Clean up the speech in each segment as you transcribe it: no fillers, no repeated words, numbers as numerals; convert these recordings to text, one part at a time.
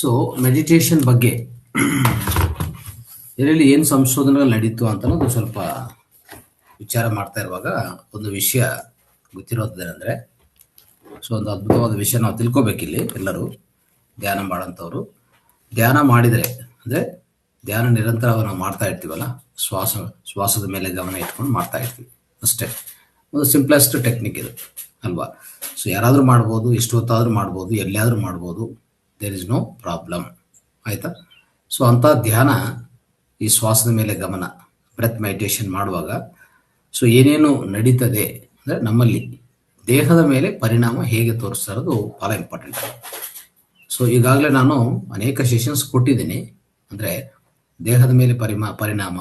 So meditation ಬಗ್ಗೆ ಇದರಲ್ಲಿ ಏನು ಸಂಶೋಧನೆಗಳು ನಡೀತು ಅಂತ ಅನ್ನೋದು ಸ್ವಲ್ಪ ವಿಚಾರ ಮಾಡ್ತಾ ಇರುವಾಗ ಒಂದು ವಿಷಯ ಗೊತ್ತಿರೋದೇನೆಂದರೆ, ಸೊ ಒಂದು ಅದ್ಭುತವಾದ ವಿಷಯ ನಾವು ತಿಳ್ಕೊಬೇಕಿಲ್ಲಿ. ಎಲ್ಲರೂ ಧ್ಯಾನ ಮಾಡೋಂಥವ್ರು ಧ್ಯಾನ ಮಾಡಿದರೆ ಅಂದರೆ ಧ್ಯಾನ ನಿರಂತರವಾಗಿ ನಾವು ಮಾಡ್ತಾ ಇರ್ತೀವಲ್ಲ, ಶ್ವಾಸದ ಮೇಲೆ ಗಮನ ಇಟ್ಕೊಂಡು ಮಾಡ್ತಾ ಇರ್ತೀವಿ ಅಷ್ಟೇ. ಒಂದು ಸಿಂಪ್ಲೆಸ್ಟ್ ಟೆಕ್ನಿಕ್ ಇದು ಅಲ್ವಾ? ಸೊ ಯಾರಾದರೂ ಮಾಡ್ಬೋದು, ಎಷ್ಟು ಹೊತ್ತಾದರೂ ಮಾಡ್ಬೋದು, ಎಲ್ಲಿಯಾದರೂ ಮಾಡ್ಬೋದು, ದೇರ್ ಇಸ್ ನೋ ಪ್ರಾಬ್ಲಮ್. ಆಯಿತಾ? ಸೊ ಅಂಥ ಧ್ಯಾನ, ಈ ಶ್ವಾಸದ ಮೇಲೆ ಗಮನ, ಬ್ರೆತ್ ಮೆಡಿಟೇಷನ್ ಮಾಡುವಾಗ ಸೊ ಏನೇನು ನಡೀತದೆ ಅಂದರೆ ನಮ್ಮಲ್ಲಿ ದೇಹದ ಮೇಲೆ ಪರಿಣಾಮ ಹೇಗೆ ತೋರಿಸ್ತಾ ಇರೋದು ಭಾಳ ಇಂಪಾರ್ಟೆಂಟ್. ಸೊ ಈಗಾಗಲೇ ನಾನು ಅನೇಕ ಸೆಷನ್ಸ್ ಕೊಟ್ಟಿದ್ದೀನಿ. ಅಂದರೆ ದೇಹದ ಮೇಲೆ ಪರಿಣಾಮ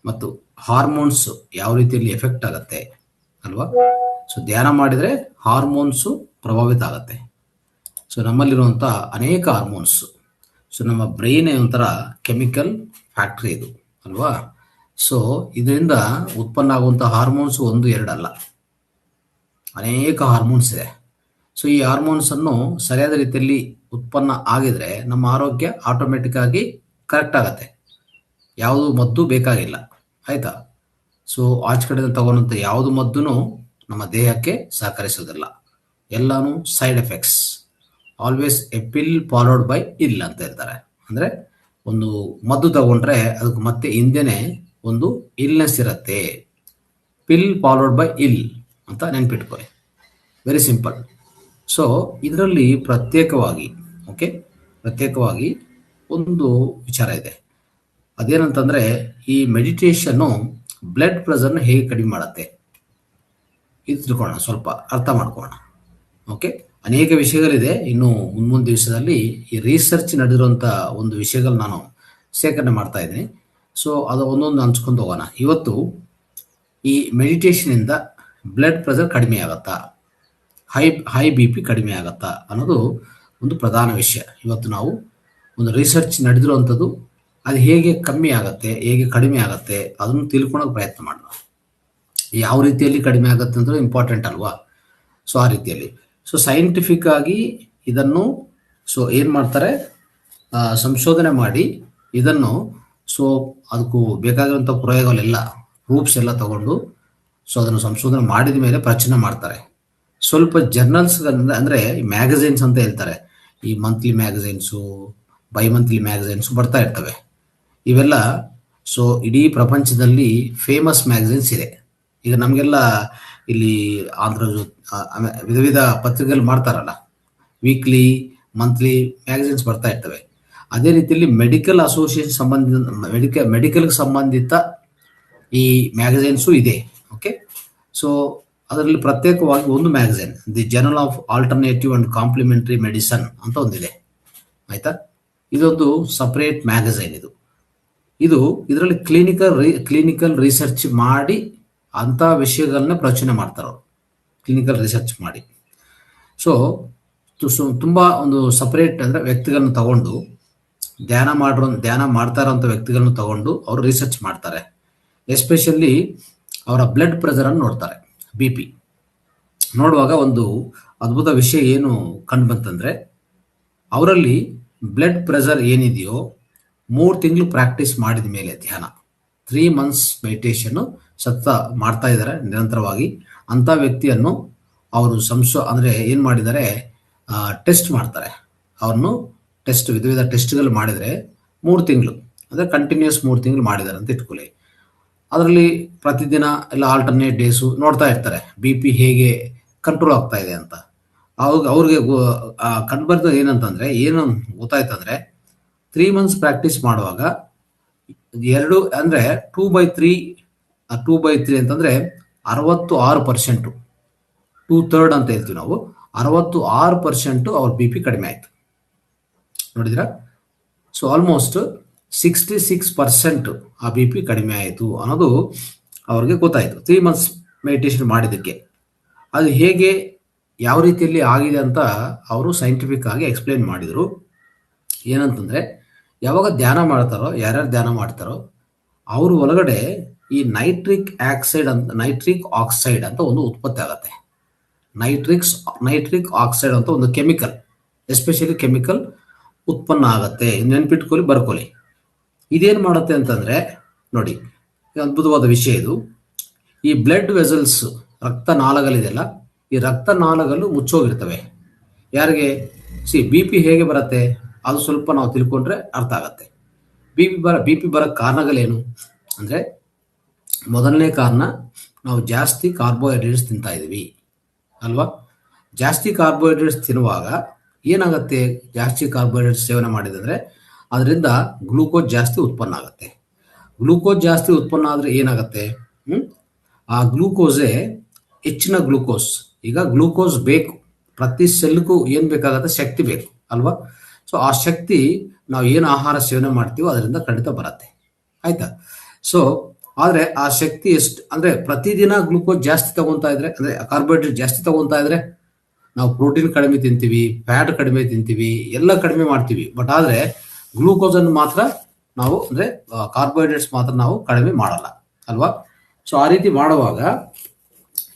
ಮತ್ತು ಹಾರ್ಮೋನ್ಸ್ ಯಾವ ರೀತಿಯಲ್ಲಿ ಎಫೆಕ್ಟ್ ಆಗುತ್ತೆ ಅಲ್ವಾ? ಸೊ ಧ್ಯಾನ ಮಾಡಿದರೆ ಹಾರ್ಮೋನ್ಸು ಪ್ರಭಾವಿತ ಆಗುತ್ತೆ. ಸೊ ನಮ್ಮಲ್ಲಿರುವಂಥ ಅನೇಕ ಹಾರ್ಮೋನ್ಸ್, ಸೊ ನಮ್ಮ ಬ್ರೈನ್ ಒಂಥರ ಕೆಮಿಕಲ್ ಫ್ಯಾಕ್ಟ್ರಿ ಇದು ಅಲ್ವಾ? ಸೊ ಇದರಿಂದ ಉತ್ಪನ್ನ ಆಗುವಂಥ ಹಾರ್ಮೋನ್ಸ್ ಒಂದು ಎರಡಲ್ಲ, ಅನೇಕ ಹಾರ್ಮೋನ್ಸ್ ಇದೆ. ಸೊ ಈ ಹಾರ್ಮೋನ್ಸನ್ನು ಸರಿಯಾದ ರೀತಿಯಲ್ಲಿ ಉತ್ಪನ್ನ ಆಗಿದರೆ ನಮ್ಮ ಆರೋಗ್ಯ ಆಟೋಮೆಟಿಕ್ ಆಗಿ ಕರೆಕ್ಟ್ ಆಗುತ್ತೆ. ಯಾವುದು ಮದ್ದು ಬೇಕಾಗಿಲ್ಲ. ಆಯಿತಾ? ಸೊ ಆಚೆ ಕಡೆ ತಗೊಂಡಂಥ ಯಾವುದು ಮದ್ದು ನಮ್ಮ ದೇಹಕ್ಕೆ ಸಹಕರಿಸೋದಿಲ್ಲ. ಎಲ್ಲಾನು side effects. Always a pill followed by ill ಅಂತ ಇರ್ತಾರೆ. ಅಂದರೆ ಒಂದು ಮದ್ದು ತಗೊಂಡ್ರೆ ಅದಕ್ಕೆ ಮತ್ತೆ ಹಿಂದೆನೇ ಒಂದು ಇಲ್ನೆಸ್ ಇರುತ್ತೆ. ಪಿಲ್ ಫಾಲೋಡ್ ಬೈ ಇಲ್ ಅಂತ ನೆನ್ಪಿಟ್ಕೊಳ್ಳಿ. Very simple. ಸೊ ಇದರಲ್ಲಿ ಪ್ರತ್ಯೇಕವಾಗಿ ಒಂದು ವಿಚಾರ ಇದೆ. ಅದೇನಂತಂದರೆ, ಈ ಮೆಡಿಟೇಷನ್ನು ಬ್ಲಡ್ ಪ್ರೆಷರ್ನ ಹೇಗೆ ಕಡಿಮೆ ಮಾಡುತ್ತೆ ಇದು ತಿಳ್ಕೊಳ್ಳೋಣ, ಸ್ವಲ್ಪ ಅರ್ಥ ಮಾಡ್ಕೊಳ್ಳೋಣ. ಓಕೆ, ಅನೇಕ ವಿಷಯಗಳಿದೆ. ಇನ್ನು ಮುಂದಿನ ದಿವಸದಲ್ಲಿ ಈ ರಿಸರ್ಚ್ ನಡೆದಿರುವಂಥ ಒಂದು ವಿಷಯಗಳು ನಾನು ಸೇಕರಣೆ ಮಾಡ್ತಾ ಇದ್ದೀನಿ. ಸೊ ಅದು ಒಂದೊಂದು ಹಂಚ್ಕೊಂಡು ಹೋಗೋಣ. ಇವತ್ತು ಈ ಮೆಡಿಟೇಷನಿಂದ ಬ್ಲಡ್ ಪ್ರೆಷರ್ ಕಡಿಮೆ ಆಗುತ್ತಾ, ಹೈ ಬಿ ಪಿ ಕಡಿಮೆ ಆಗುತ್ತಾ ಅನ್ನೋದು ಒಂದು ಪ್ರಧಾನ ವಿಷಯ. ಇವತ್ತು ನಾವು ಒಂದು ರಿಸರ್ಚ್ ನಡೆದಿರುವಂಥದ್ದು, ಅದು ಹೇಗೆ ಕಮ್ಮಿ ಆಗುತ್ತೆ, ಹೇಗೆ ಕಡಿಮೆ ಆಗುತ್ತೆ ಅದನ್ನು ತಿಳ್ಕೊಳ್ಳೋಕೆ ಪ್ರಯತ್ನ ಮಾಡೋಣ. ಯಾವ ರೀತಿಯಲ್ಲಿ ಕಡಿಮೆ ಆಗುತ್ತೆ ಅಂದರೆ ಇಂಪಾರ್ಟೆಂಟ್ ಅಲ್ವಾ? ಸೊ ಆ ರೀತಿಯಲ್ಲಿ ಸೊ ಸೈಂಟಿಫಿಕ್ ಆಗಿ ಇದನ್ನು ಸೊ ಏನು ಮಾಡ್ತಾರೆ, ಸಂಶೋಧನೆ ಮಾಡಿ ಇದನ್ನು ಸೊ ಅದಕ್ಕೂ ಬೇಕಾಗಿರುವಂಥ ಪ್ರಯೋಗಗಳೆಲ್ಲ, ಪ್ರೂಫ್ಸ್ ಎಲ್ಲ ತಗೊಂಡು ಸೊ ಅದನ್ನು ಸಂಶೋಧನೆ ಮಾಡಿದ ಮೇಲೆ ಪ್ರಚನೆ ಮಾಡ್ತಾರೆ. ಸ್ವಲ್ಪ ಜರ್ನಲ್ಸ್ ಅಂದರೆ ಮ್ಯಾಗಝೈನ್ಸ್ ಅಂತ ಹೇಳ್ತಾರೆ. ಈ ಮಂತ್ಲಿ ಮ್ಯಾಗಝೈನ್ಸು, ಬೈ ಮಂತ್ಲಿ ಮ್ಯಾಗಝೈನ್ಸು ಬರ್ತಾ ಇರ್ತವೆ. ಇವೆಲ್ಲ ಸೊ ಇಡೀ ಪ್ರಪಂಚದಲ್ಲಿ ಫೇಮಸ್ ಮ್ಯಾಗಝೈನ್ಸ್ ಇದೆ. ಈಗ ನಮಗೆಲ್ಲ ಇಲ್ಲಿ ಆಂಧ್ರ ವಿಧ ವಿಧ ಪತ್ರಿಕೆಗಳು ಮಾಡ್ತಾರಲ್ಲ, ವೀಕ್ಲಿ ಮಂತ್ಲಿ ಮ್ಯಾಗಝೈನ್ಸ್ ಬರ್ತಾ ಇರ್ತವೆ. ಅದೇ ರೀತಿಯಲ್ಲಿ ಮೆಡಿಕಲ್ ಅಸೋಸಿಯೇಷನ್ ಮೆಡಿಕಲ್ಗೆ ಸಂಬಂಧಿತ ಈ ಮ್ಯಾಗಝೈನ್ಸು ಇದೆ. ಓಕೆ, ಸೊ ಅದರಲ್ಲಿ ಪ್ರತ್ಯೇಕವಾಗಿ ಒಂದು magazine, the journal of alternative and complementary medicine ಅಂತ ಒಂದಿದೆ. ಆಯಿತಾ? ಇದೊಂದು ಸಪ್ರೇಟ್ ಮ್ಯಾಗಝೈನ್. ಇದರಲ್ಲಿ ಕ್ಲಿನಿಕಲ್ ರಿಸರ್ಚ್ ಮಾಡಿ ಅಂಥ ವಿಷಯಗಳನ್ನ ಪ್ರಚನೆ ಮಾಡ್ತಾರೆ ಅವರು, ಕ್ಲಿನಿಕಲ್ ರಿಸರ್ಚ್ ಮಾಡಿ. ಸೊ ತುಂಬ ಒಂದು ಸಪ್ರೇಟ್ ಅಂದರೆ ವ್ಯಕ್ತಿಗಳನ್ನ ತಗೊಂಡು ಧ್ಯಾನ ಮಾಡ್ತಾ ಇರೋಂಥ ವ್ಯಕ್ತಿಗಳನ್ನ ತಗೊಂಡು ಅವರು ರಿಸರ್ಚ್ ಮಾಡ್ತಾರೆ. ಎಸ್ಪೆಷಲಿ ಅವರ ಬ್ಲಡ್ ಪ್ರೆಷರನ್ನು ನೋಡ್ತಾರೆ, ಬಿ ಪಿ ನೋಡುವಾಗ ಒಂದು ಅದ್ಭುತ ವಿಷಯ ಏನು ಕಂಡು ಬಂತಂದರೆ, ಅವರಲ್ಲಿ ಬ್ಲಡ್ ಪ್ರೆಷರ್ ಏನಿದೆಯೋ 3 ತಿಂಗಳು ಪ್ರಾಕ್ಟೀಸ್ ಮಾಡಿದ ಮೇಲೆ ಧ್ಯಾನ, 3 ಮಂತ್ಸ್ ಮೆಡಿಟೇಷನ್ನು ಮಾಡ್ತಾ ಇದ್ದಾರೆ ನಿರಂತರವಾಗಿ. ಅಂಥ ವ್ಯಕ್ತಿಯನ್ನು ಅವರು ಅಂದರೆ ಏನು ಮಾಡಿದ್ದಾರೆ, ಟೆಸ್ಟ್ ಮಾಡ್ತಾರೆ. ಅವ್ರನ್ನು ವಿಧ ವಿಧ ಟೆಸ್ಟ್ಗಳು ಮಾಡಿದರೆ 3 ತಿಂಗಳು ಅಂದರೆ ಕಂಟಿನ್ಯೂಸ್ 3 ತಿಂಗಳು ಮಾಡಿದ್ದಾರೆ ಅಂತ ಇಟ್ಕೊಳ್ಳಿ. ಅದರಲ್ಲಿ ಪ್ರತಿದಿನ ಎಲ್ಲ ಆಲ್ಟರ್ನೇಟ್ ಡೇಸು ನೋಡ್ತಾ ಇರ್ತಾರೆ ಬಿ ಪಿ ಹೇಗೆ ಕಂಟ್ರೋಲ್ ಆಗ್ತಾ ಇದೆ ಅಂತ. ಅವ್ರಿಗೆ ಕಂಡು ಬರ್ತದೆ ಏನಂತಂದರೆ, ಏನು ಗೊತ್ತಾಯ್ತಂದರೆ 3 ಮಂತ್ಸ್ ಪ್ರಾಕ್ಟೀಸ್ ಮಾಡುವಾಗ 2 ಅಂದರೆ 2/3 ಅಂತಂದರೆ 66%, 2/3 ಅಂತ ಹೇಳ್ತೀವಿ ನಾವು, 66% ಅವ್ರ ಬಿ ಪಿ ಕಡಿಮೆ ಆಯಿತು. ನೋಡಿದ್ರಾ? ಸೊ ಆಲ್ಮೋಸ್ಟ್ 66% ಆ ಬಿ ಪಿ ಕಡಿಮೆ ಆಯಿತು ಅನ್ನೋದು ಅವ್ರಿಗೆ ಗೊತ್ತಾಯಿತು 3 ಮಂತ್ಸ್ ಮೆಡಿಟೇಷನ್ ಮಾಡಿದ್ದಕ್ಕೆ. ಅದು ಹೇಗೆ, ಯಾವ ರೀತಿಯಲ್ಲಿ ಆಗಿದೆ ಅಂತ ಅವರು ಸೈಂಟಿಫಿಕ್ ಆಗಿ ಎಕ್ಸ್ಪ್ಲೇನ್ ಮಾಡಿದರು. ಏನಂತಂದರೆ, ಯಾವಾಗ ಯಾರ್ಯಾರು ಧ್ಯಾನ ಮಾಡ್ತಾರೋ ಅವ್ರ ಒಳಗಡೆ ಈ ನೈಟ್ರಿಕ್ ಆಕ್ಸೈಡ್ ಅಂತ ಒಂದು ಉತ್ಪತ್ತಿ ಆಗುತ್ತೆ. ನೈಟ್ರಿಕ್ ಆಕ್ಸೈಡ್ ಅಂತ ಒಂದು ಕೆಮಿಕಲ್, ಎಸ್ಪೆಷಲಿ ಕೆಮಿಕಲ್ ಉತ್ಪನ್ನ ಆಗತ್ತೆ. ನೆನ್ಪಿಟ್ಕೊಳ್ಳಿ, ಬರ್ಕೊಳ್ಳಿ. ಇದೇನು ಮಾಡುತ್ತೆ ಅಂತಂದರೆ ನೋಡಿ, ಅದ್ಭುತವಾದ ವಿಷಯ ಇದು. ಈ ಬ್ಲಡ್ ವೆಸಲ್ಸ್, ರಕ್ತನಾಳಗಳಿದೆಯಲ್ಲ, ಈ ರಕ್ತನಾಳಗಳು ಮುಚ್ಚೋಗಿರ್ತವೆ. ಯಾರಿಗೆ ಬಿ ಪಿ ಹೇಗೆ ಬರುತ್ತೆ ಅದು ಸ್ವಲ್ಪ ನಾವು ತಿಳ್ಕೊಂಡ್ರೆ ಅರ್ಥ ಆಗತ್ತೆ. ಬಿ ಪಿ ಬರೋ ಕಾರಣಗಳೇನು ಅಂದರೆ, ಮೊದಲನೇ ಕಾರಣ ನಾವು ಜಾಸ್ತಿ ಕಾರ್ಬೋಹೈಡ್ರೇಟ್ಸ್ ತಿಂತಾ ಇದ್ದೀವಿ ಅಲ್ವಾ. ಜಾಸ್ತಿ ಕಾರ್ಬೋಹೈಡ್ರೇಟ್ಸ್ ತಿನ್ನುವಾಗ ಏನಾಗುತ್ತೆ, ಜಾಸ್ತಿ ಕಾರ್ಬೋಹೈಡ್ರೇಟ್ಸ್ ಸೇವನೆ ಮಾಡಿದರೆ ಅದರಿಂದ ಗ್ಲೂಕೋಸ್ ಜಾಸ್ತಿ ಉತ್ಪನ್ನ ಆಗುತ್ತೆ. ಗ್ಲೂಕೋಸ್ ಜಾಸ್ತಿ ಉತ್ಪನ್ನ ಆದರೆ ಏನಾಗುತ್ತೆ, ಆ ಗ್ಲೂಕೋಸೇ ಹೆಚ್ಚಿನ ಗ್ಲೂಕೋಸ್. ಈಗ ಗ್ಲೂಕೋಸ್ ಬೇಕು, ಪ್ರತಿ ಸೆಲ್ಗೂ ಏನು ಬೇಕಾಗುತ್ತೆ, ಶಕ್ತಿ ಬೇಕು ಅಲ್ವಾ. ಸೊ ಆ ಶಕ್ತಿ ನಾವು ಏನು ಆಹಾರ ಸೇವನೆ ಮಾಡ್ತೀವೋ ಅದರಿಂದ ಖಂಡಿತ ಬರುತ್ತೆ, ಆಯ್ತಾ. ಸೊ ಆದರೆ ಆ ಶಕ್ತಿ ಎಷ್ಟು ಅಂದರೆ, ಪ್ರತಿದಿನ ಗ್ಲೂಕೋಸ್ ಜಾಸ್ತಿ ತಗೊತಾ ಇದ್ರೆ, ಅಂದರೆ ಕಾರ್ಬೋಹೈಡ್ರೇಟ್ ಜಾಸ್ತಿ ತಗೊತಾ ಇದ್ರೆ ನಾವು ಪ್ರೋಟೀನ್ ಕಡಿಮೆ ತಿಂತೀವಿ, ಫ್ಯಾಟ್ ಕಡಿಮೆ ತಿಂತೀವಿ, ಎಲ್ಲ ಕಡಿಮೆ ಮಾಡ್ತೀವಿ. ಬಟ್ ಆದರೆ ಗ್ಲೂಕೋಸನ್ನು ಮಾತ್ರ ನಾವು, ಅಂದರೆ ಕಾರ್ಬೋಹೈಡ್ರೇಟ್ಸ್ ಮಾತ್ರ ನಾವು ಕಡಿಮೆ ಮಾಡಲ್ಲ ಅಲ್ವಾ. ಸೊ ಆ ರೀತಿ ಮಾಡುವಾಗ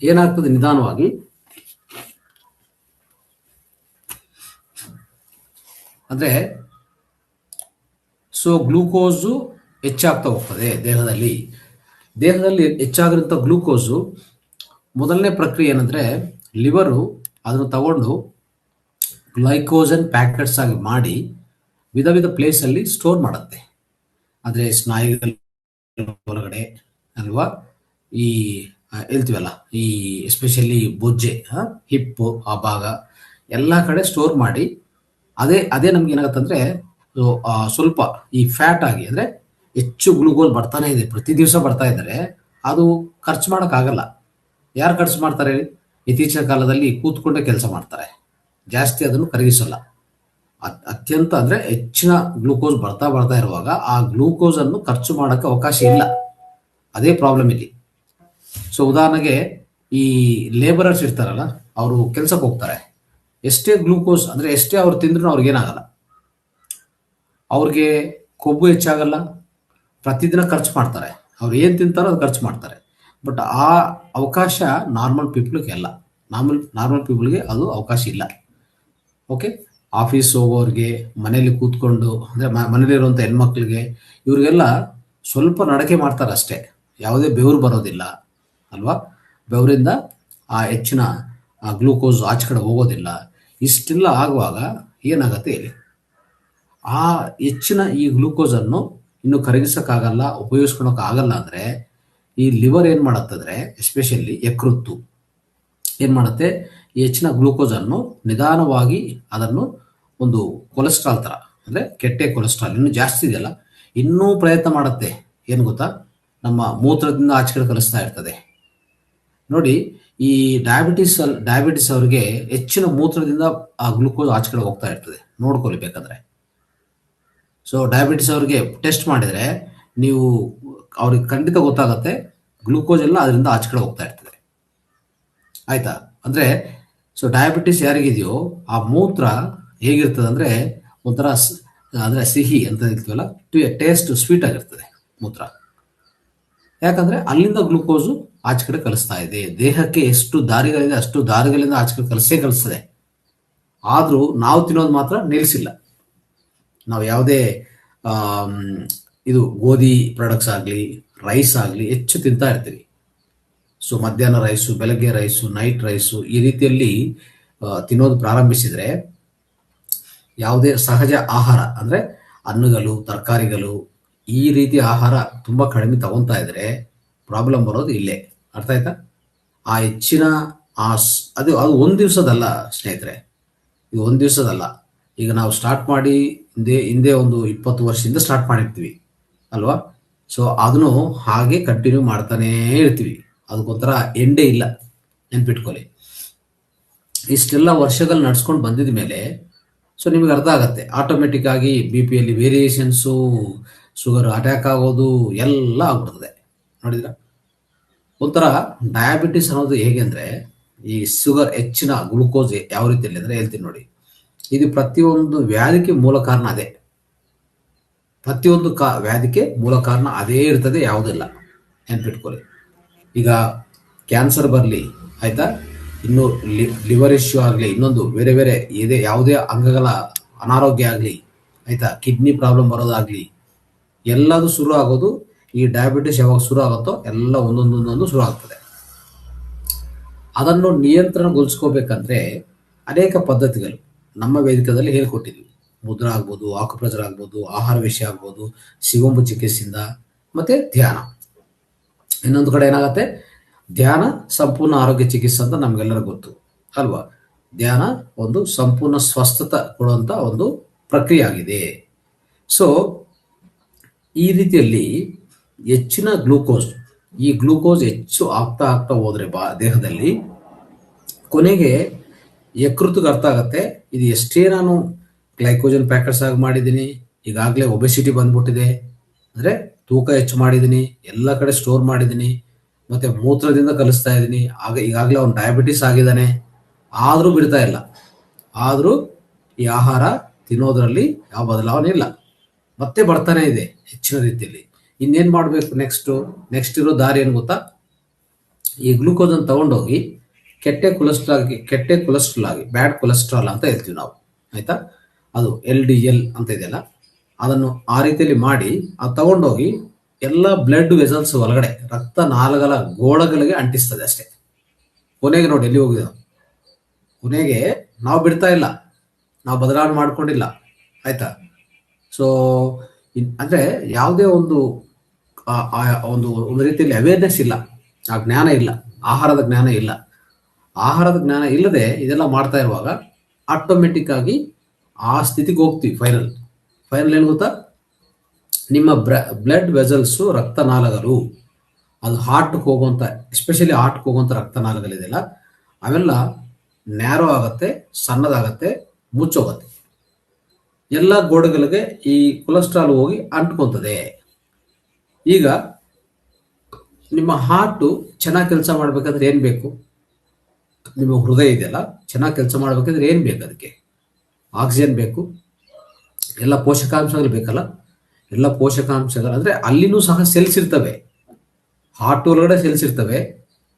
ಏನಾಗ್ತದೆ, ನಿಧಾನವಾಗಿ ಅಂದರೆ ಸೊ ಗ್ಲೂಕೋಸು ಹೆಚ್ಚಾಗ್ತಾ ಹೋಗ್ತದೆ ದೇಹದಲ್ಲಿ. ಹೆಚ್ಚಾಗಿರೋಂಥ ಗ್ಲೂಕೋಸು ಮೊದಲನೇ ಪ್ರಕ್ರಿಯೆ ಏನಂದರೆ, ಲಿವರು ಅದನ್ನು ತಗೊಂಡು ಗ್ಲೈಕೋಜನ್ ಪ್ಯಾಕೆಟ್ಸ್ ಆಗಿ ಮಾಡಿ ವಿಧ ವಿಧ ಪ್ಲೇಸಲ್ಲಿ ಸ್ಟೋರ್ ಮಾಡುತ್ತೆ. ಆದರೆ ಸ್ನಾಯುಗಳ ಹೊರಗಡೆ ಅಲ್ವಾ, ಈ ಹೇಳ್ತೀವಲ್ಲ, ಈ ಎಸ್ಪೆಷಲಿ ಬೊಜ್ಜೆ, ಹಿಪ್ಪು ಆ ಭಾಗ ಎಲ್ಲ ಕಡೆ ಸ್ಟೋರ್ ಮಾಡಿ, ಅದೇ ನಮ್ಗೆ ಏನಾಗುತ್ತೆ ಅಂದರೆ, ಸ್ವಲ್ಪ ಈ ಫ್ಯಾಟ್ ಆಗಿ, ಅಂದರೆ ಹೆಚ್ಚು ಗ್ಲೂಕೋಸ್ ಬರ್ತಾನೆ ಇದೆ, ಪ್ರತಿ ದಿವಸ ಬರ್ತಾ ಇದ್ದಾರೆ, ಅದು ಖರ್ಚು ಮಾಡೋಕ್ಕಾಗಲ್ಲ. ಯಾರು ಖರ್ಚು ಮಾಡ್ತಾರೆ? ಇತ್ತೀಚಿನ ಕಾಲದಲ್ಲಿ ಕೂತ್ಕೊಂಡೇ ಕೆಲಸ ಮಾಡ್ತಾರೆ, ಜಾಸ್ತಿ ಅದನ್ನು ಕರಗಿಸಲ್ಲ. ಅತ್ಯಂತ ಅಂದರೆ ಹೆಚ್ಚಿನ ಗ್ಲೂಕೋಸ್ ಬರ್ತಾ ಇರುವಾಗ ಆ ಗ್ಲೂಕೋಸನ್ನು ಖರ್ಚು ಮಾಡೋಕ್ಕೆ ಅವಕಾಶ ಇಲ್ಲ. ಅದೇ ಪ್ರಾಬ್ಲಮ್ ಇಲ್ಲಿ. ಸೊ ಉದಾಹರಣೆಗೆ ಈ ಲೇಬರರ್ಸ್ ಇರ್ತಾರಲ್ಲ, ಅವರು ಕೆಲಸಕ್ಕೆ ಹೋಗ್ತಾರೆ, ಎಷ್ಟೇ ಗ್ಲೂಕೋಸ್ ಅಂದರೆ ಎಷ್ಟೇ ಅವ್ರು ತಿಂದ್ರೂ ಅವ್ರಿಗೇನಾಗಲ್ಲ, ಅವ್ರಿಗೆ ಕೊಬ್ಬು ಹೆಚ್ಚಾಗಲ್ಲ, ಪ್ರತಿದಿನ ಖರ್ಚು ಮಾಡ್ತಾರೆ, ಅವ್ರು ಏನು ತಿಂತಾರೋ ಅದು ಖರ್ಚು ಮಾಡ್ತಾರೆ. ಬಟ್ ಆ ಅವಕಾಶ ನಾರ್ಮಲ್ ಪೀಪಲ್ಗೆ ಅಲ್ಲ, ನಾರ್ಮಲ್ ಪೀಪಲ್ಗೆ ಅದು ಅವಕಾಶ ಇಲ್ಲ. ಓಕೆ, ಆಫೀಸ್ ಹೋಗೋರಿಗೆ, ಮನೇಲಿ ಕೂತ್ಕೊಂಡು, ಅಂದರೆ ಮನೇಲಿರುವಂಥ ಹೆಣ್ಮಕ್ಳಿಗೆ, ಇವ್ರಿಗೆಲ್ಲ ಸ್ವಲ್ಪ ನಡಕೆ ಮಾಡ್ತಾರೆ ಅಷ್ಟೇ, ಯಾವುದೇ ಬೆವರು ಬರೋದಿಲ್ಲ ಅಲ್ವಾ. ಬೆವರಿಂದ ಆ ಹೆಚ್ಚಿನ ಗ್ಲೂಕೋಸ್ ಆಚೆ ಕಡೆ ಹೋಗೋದಿಲ್ಲ. ಇಷ್ಟೆಲ್ಲ ಆಗುವಾಗ ಏನಾಗುತ್ತೆ ಹೇಳಿ, ಆ ಹೆಚ್ಚಿನ ಈ ಗ್ಲೂಕೋಸನ್ನು ಇನ್ನು ಕರಗಿಸೋಕ್ಕಾಗಲ್ಲ, ಉಪಯೋಗಿಸ್ಕೊಳಕ್ಕಾಗಲ್ಲ. ಅಂದರೆ ಈ ಲಿವರ್ ಏನು ಮಾಡುತ್ತಂದರೆ, ಎಸ್ಪೆಷಲಿ ಯಕೃತ್ತು ಏನು ಮಾಡುತ್ತೆ, ಈ ಹೆಚ್ಚಿನ ಗ್ಲೂಕೋಸನ್ನು ನಿಧಾನವಾಗಿ ಅದನ್ನು ಒಂದು ಕೊಲೆಸ್ಟ್ರಾಲ್ ಥರ, ಅಂದರೆ ಕೆಟ್ಟ ಕೊಲೆಸ್ಟ್ರಾಲ್ ಇನ್ನೂ ಜಾಸ್ತಿ ಇದೆಯಲ್ಲ, ಇನ್ನೂ ಪ್ರಯತ್ನ ಮಾಡುತ್ತೆ. ಏನು ಗೊತ್ತಾ, ನಮ್ಮ ಮೂತ್ರದಿಂದ ಆಚೆ ಕಡೆ ಕಲಿಸ್ತಾ ಇರ್ತದೆ ನೋಡಿ. ಈ ಡಯಾಬಿಟಿಸ್ ಅವ್ರಿಗೆ ಹೆಚ್ಚಿನ ಮೂತ್ರದಿಂದ ಆ ಗ್ಲೂಕೋಸ್ ಆಚೆ ಕಡೆ ಹೋಗ್ತಾ ಇರ್ತದೆ, ನೋಡ್ಕೊಳ್ಳಿ ಬೇಕಾದ್ರೆ. ಸೊ ಡಯಾಬಿಟಿಸ್ ಅವ್ರಿಗೆ ಟೆಸ್ಟ್ ಮಾಡಿದರೆ ನೀವು, ಅವ್ರಿಗೆ ಖಂಡಿತ ಗೊತ್ತಾಗುತ್ತೆ, ಗ್ಲೂಕೋಸ್ ಎಲ್ಲ ಅದರಿಂದ ಆಚೆ ಕಡೆ ಹೋಗ್ತಾ ಇರ್ತದೆ, ಆಯ್ತಾ. ಅಂದರೆ ಸೊ ಡಯಾಬಿಟಿಸ್ ಯಾರಿಗಿದೆಯೋ ಆ ಮೂತ್ರ ಹೇಗಿರ್ತದೆ ಅಂದರೆ, ಒಂಥರ ಅಂದರೆ ಸಿಹಿ ಅಂತ ಹೇಳ್ತೀವಲ್ಲ, ಟೇಸ್ಟ್ ಸ್ವೀಟ್ ಆಗಿರ್ತದೆ ಮೂತ್ರ. ಯಾಕಂದರೆ ಅಲ್ಲಿಂದ ಗ್ಲೂಕೋಸು ಆಚೆ ಕಡೆ ಕಲಿಸ್ತಾ ಇದೆ. ದೇಹಕ್ಕೆ ಎಷ್ಟು ದಾರಿಗಳಿದೆ ಅಷ್ಟು ದಾರಿಗಳಿಂದ ಆಚೆ ಕಡೆ ಕಲಿಸ್ತದೆ. ಆದರೂ ನಾವು ತಿನ್ನೋದು ಮಾತ್ರ ನಿಲ್ಲಿಸಿಲ್ಲ. ನಾವು ಯಾವುದೇ ಇದು ಗೋಧಿ ಪ್ರಾಡಕ್ಟ್ಸ್ ಆಗಲಿ, ರೈಸ್ ಆಗಲಿ ಹೆಚ್ಚು ತಿಂತಾ ಇರ್ತೀವಿ. ಸೊ ಮಧ್ಯಾಹ್ನ ರೈಸು, ಬೆಳಗ್ಗೆ ರೈಸು, ನೈಟ್ ರೈಸು, ಈ ರೀತಿಯಲ್ಲಿ ತಿನ್ನೋದು ಪ್ರಾರಂಭಿಸಿದರೆ, ಯಾವುದೇ ಸಹಜ ಆಹಾರ ಅಂದರೆ ಹಣ್ಣುಗಳು, ತರಕಾರಿಗಳು, ಈ ರೀತಿ ಆಹಾರ ತುಂಬ ಕಡಿಮೆ ತಗೊತಾ ಇದ್ರೆ ಪ್ರಾಬ್ಲಮ್ ಬರೋದು ಇಲ್ಲೇ. ಅರ್ಥ ಆಯ್ತಾ? ಆ ಹೆಚ್ಚಿನ ಅದು ಒಂದು ದಿವಸದಲ್ಲ ಸ್ನೇಹಿತರೆ, ಇದು ಒಂದು ದಿವಸದಲ್ಲ. ಈಗ ನಾವು ಸ್ಟಾರ್ಟ್ ಮಾಡಿ ಹಿಂದೆ ಒಂದು 20 ವರ್ಷದಿಂದ ಸ್ಟಾರ್ಟ್ ಮಾಡಿರ್ತೀವಿ ಅಲ್ವಾ. ಸೊ ಅದನ್ನು ಹಾಗೆ ಕಂಟಿನ್ಯೂ ಮಾಡ್ತಾನೇ ಇರ್ತೀವಿ, ಅದಕ್ಕೊಂಥರ ಎಂಡೇ ಇಲ್ಲ, ನೆನ್ಪಿಟ್ಕೊಳ್ಳಿ. ಇಷ್ಟೆಲ್ಲ ವರ್ಷಗಳು ನಡ್ಸ್ಕೊಂಡು ಬಂದಿದ ಮೇಲೆ ಸೊ ನಿಮಗೆ ಅರ್ಥ ಆಗತ್ತೆ, ಆಟೋಮೆಟಿಕ್ ಆಗಿ ಬಿ ಪಿಯಲ್ಲಿ ವೇರಿಯೇಷನ್ಸು, ಶುಗರ್ ಅಟ್ಯಾಕ್ ಆಗೋದು ಎಲ್ಲ ಆಗ್ಬಿಡ್ತದೆ. ನೋಡಿದ್ರ, ಒಂಥರ ಡಯಾಬಿಟಿಸ್ ಅನ್ನೋದು ಹೇಗೆ ಅಂದರೆ, ಈ ಶುಗರ್ ಹೆಚ್ಚಿನ ಗ್ಲೂಕೋಸ್ ಯಾವ ರೀತಿಯಲ್ಲಿ ಅಂದರೆ ಹೇಳ್ತೀನಿ ನೋಡಿ. ಇದು ಪ್ರತಿಯೊಂದು ವ್ಯಾಧಿಗೆ ಮೂಲ ಕಾರಣ ಅದೇ, ಪ್ರತಿಯೊಂದು ವ್ಯಾಧಿಗೆ ಮೂಲ ಕಾರಣ ಅದೇ ಇರ್ತದೆ, ಯಾವುದಿಲ್ಲ, ನೆನ್ಪಿಟ್ಕೊಳ್ಳಿ. ಈಗ ಕ್ಯಾನ್ಸರ್ ಬರಲಿ ಆಯ್ತಾ, ಇನ್ನು ಲಿವರ್ ಇಶ್ಯೂ ಆಗಲಿ, ಇನ್ನೊಂದು ಬೇರೆ ಬೇರೆ ಯಾವುದೇ ಅಂಗಗಳ ಅನಾರೋಗ್ಯ ಆಗಲಿ, ಆಯ್ತಾ. ಕಿಡ್ನಿ ಪ್ರಾಬ್ಲಮ್ ಬರೋದಾಗ್ಲಿ ಎಲ್ಲದು ಶುರು ಆಗೋದು ಈ ಡಯಾಬಿಟಿಸ್ ಯಾವಾಗ ಶುರು ಆಗುತ್ತೋ ಎಲ್ಲ ಒಂದೊಂದೊಂದೊಂದು ಶುರು ಆಗ್ತದೆ. ಅದನ್ನು ನಿಯಂತ್ರಣಗೊಳಿಸ್ಕೋಬೇಕಂದ್ರೆ ಅನೇಕ ಪದ್ಧತಿಗಳು ನಮ್ಮ ವೇದಿಕೆಯಲ್ಲಿ ಹೇಳ್ಕೊಟ್ಟಿದ್ವಿ. ಮುದ್ರಾ ಆಗ್ಬೋದು, ಆಕುಪ್ರೆಷರ್ ಆಗ್ಬೋದು, ಆಹಾರ ವಿಷಯ ಆಗ್ಬೋದು, ಶಿವಂಬು ಚಿಕಿತ್ಸೆಯಿಂದ ಮತ್ತೆ ಧ್ಯಾನ. ಇನ್ನೊಂದು ಕಡೆ ಏನಾಗುತ್ತೆ, ಧ್ಯಾನ ಸಂಪೂರ್ಣ ಆರೋಗ್ಯ ಚಿಕಿತ್ಸೆ ಅಂತ ನಮ್ಗೆಲ್ಲರಿಗೂ ಗೊತ್ತು ಅಲ್ವಾ. ಧ್ಯಾನ ಒಂದು ಸಂಪೂರ್ಣ ಸ್ವಸ್ಥತೆ ಕೊಡುವಂತ ಒಂದು ಪ್ರಕ್ರಿಯೆ ಆಗಿದೆ. ಸೊ ಈ ರೀತಿಯಲ್ಲಿ ಹೆಚ್ಚಿನ ಈ ಗ್ಲೂಕೋಸ್ ಹೆಚ್ಚು ಆಗ್ತಾ ಆಗ್ತಾ ಹೋದ್ರೆ ದೇಹದಲ್ಲಿ ಕೊನೆಗೆ ಯಕೃತಿಗೆ ಅರ್ಥ ಆಗತ್ತೆ, ಇದು ಎಷ್ಟೇ ನಾನು ಗ್ಲೈಕೋಜನ್ ಪ್ಯಾಕೆಟ್ಸ್ ಆಗಿ ಮಾಡಿದ್ದೀನಿ, ಈಗಾಗಲೇ ಒಬೆಸಿಟಿ ಬಂದ್ಬಿಟ್ಟಿದೆ, ಅಂದರೆ ತೂಕ ಹೆಚ್ಚು ಮಾಡಿದ್ದೀನಿ, ಎಲ್ಲ ಕಡೆ ಸ್ಟೋರ್ ಮಾಡಿದ್ದೀನಿ, ಮತ್ತೆ ಮೂತ್ರದಿಂದ ಕಲಿಸ್ತಾ ಇದ್ದೀನಿ, ಈಗಾಗಲೇ ಅವ್ನು ಡಯಾಬಿಟಿಸ್ ಆಗಿದ್ದಾನೆ, ಆದರೂ ಬಿಡ್ತಾ ಇಲ್ಲ. ಆದರೂ ಈ ಆಹಾರ ತಿನ್ನೋದ್ರಲ್ಲಿ ಯಾವ ಬದಲಾವಣೆ ಇಲ್ಲ, ಮತ್ತೆ ಬರ್ತಾನೆ ಇದೆ ಹೆಚ್ಚಿನ ರೀತಿಯಲ್ಲಿ. ಇನ್ನೇನು ಮಾಡಬೇಕು ನೆಕ್ಸ್ಟ್ ಇರೋ ದಾರಿ ಏನು ಗೊತ್ತಾ, ಈ ಗ್ಲೂಕೋಸನ್ನು ತಗೊಂಡೋಗಿ ಕೆಟ್ಟ ಕೊಲೆಸ್ಟ್ರಾಲ್ ಆಗಿ ಬ್ಯಾಡ್ ಕೊಲೆಸ್ಟ್ರಾಲ್ ಅಂತ ಹೇಳ್ತೀವಿ ನಾವು, ಆಯ್ತಾ. ಅದು LDL ಅಂತ ಇದೆಯಲ್ಲ, ಅದನ್ನು ಆ ರೀತಿಯಲ್ಲಿ ಮಾಡಿ ಅದು ತಗೊಂಡೋಗಿ ಎಲ್ಲ ಬ್ಲಡ್ ವೆಸಲ್ಸ್ ಒಳಗಡೆ ರಕ್ತ ನಾಳಗಳ ಗೋಳಗಳಿಗೆ ಅಂಟಿಸ್ತದೆ ಅಷ್ಟೇ. ಕೊನೆಗೆ ನೋಡಿ ಎಲ್ಲಿ ಹೋಗಿದೆ, ಕೊನೆಗೆ ನಾವು ಬಿಡ್ತಾ ಇಲ್ಲ, ನಾವು ಬದಲಾವಣೆ ಮಾಡ್ಕೊಂಡಿಲ್ಲ, ಆಯ್ತಾ. ಸೊ ಅಂದರೆ ಯಾವುದೇ ಒಂದು ಒಂದು ರೀತಿಯಲ್ಲಿ ಅವೇರ್ನೆಸ್ ಇಲ್ಲ, ಆ ಜ್ಞಾನ ಇಲ್ಲ, ಆಹಾರದ ಜ್ಞಾನ ಇಲ್ಲ. ಆಹಾರದ ಜ್ಞಾನ ಇಲ್ಲದೆ ಇದೆಲ್ಲ ಮಾಡ್ತಾ ಇರುವಾಗ ಆಟೋಮೆಟಿಕ್ ಆಗಿ ಆ ಸ್ಥಿತಿಗೆ ಹೋಗ್ತೀವಿ. ಫೈನಲ್ ಏನು ಗೊತ್ತಾ, ನಿಮ್ಮ ಬ್ಲಡ್ ವೆಸಲ್ಸು ರಕ್ತನಾಳಗಳು, ಅದು ಹಾರ್ಟ್ಗೆ ಹೋಗುವಂಥ, ಎಸ್ಪೆಷಲಿ ಹಾರ್ಟ್ಗೆ ಹೋಗುವಂಥ ರಕ್ತನಾಳಗಳಿದೆಯಲ್ಲ, ಅವೆಲ್ಲ ನ್ಯಾರೋ ಆಗುತ್ತೆ, ಸಣ್ಣದಾಗತ್ತೆ, ಮುಚ್ಚೋಗುತ್ತೆ. ಎಲ್ಲ ಗೋಡೆಗಳಿಗೆ ಈ ಕೊಲೆಸ್ಟ್ರಾಲ್ ಹೋಗಿ ಅಂಟ್ಕೊತದೆ. ಈಗ ನಿಮ್ಮ ಹಾರ್ಟು ಚೆನ್ನಾಗಿ ಕೆಲಸ ಮಾಡ್ಬೇಕಾದ್ರೆ ಏನು ಬೇಕು, ನಿಮ್ಮ ಹೃದಯ ಇದೆಯಲ್ಲ ಚೆನ್ನಾಗಿ ಕೆಲಸ ಮಾಡ್ಬೇಕಾದ್ರೆ ಏನು ಬೇಕು, ಅದಕ್ಕೆ ಆಕ್ಸಿಜನ್ ಬೇಕು, ಎಲ್ಲ ಪೋಷಕಾಂಶಗಳು ಬೇಕಲ್ಲ. ಎಲ್ಲ ಪೋಷಕಾಂಶಗಳು ಅಂದರೆ ಅಲ್ಲಿನೂ ಸಹ ಸೆಲ್ಸ್ ಇರ್ತವೆ, ಹಾರ್ಟ್ ಒಳಗಡೆ ಸೆಲ್ಸ್ ಇರ್ತವೆ,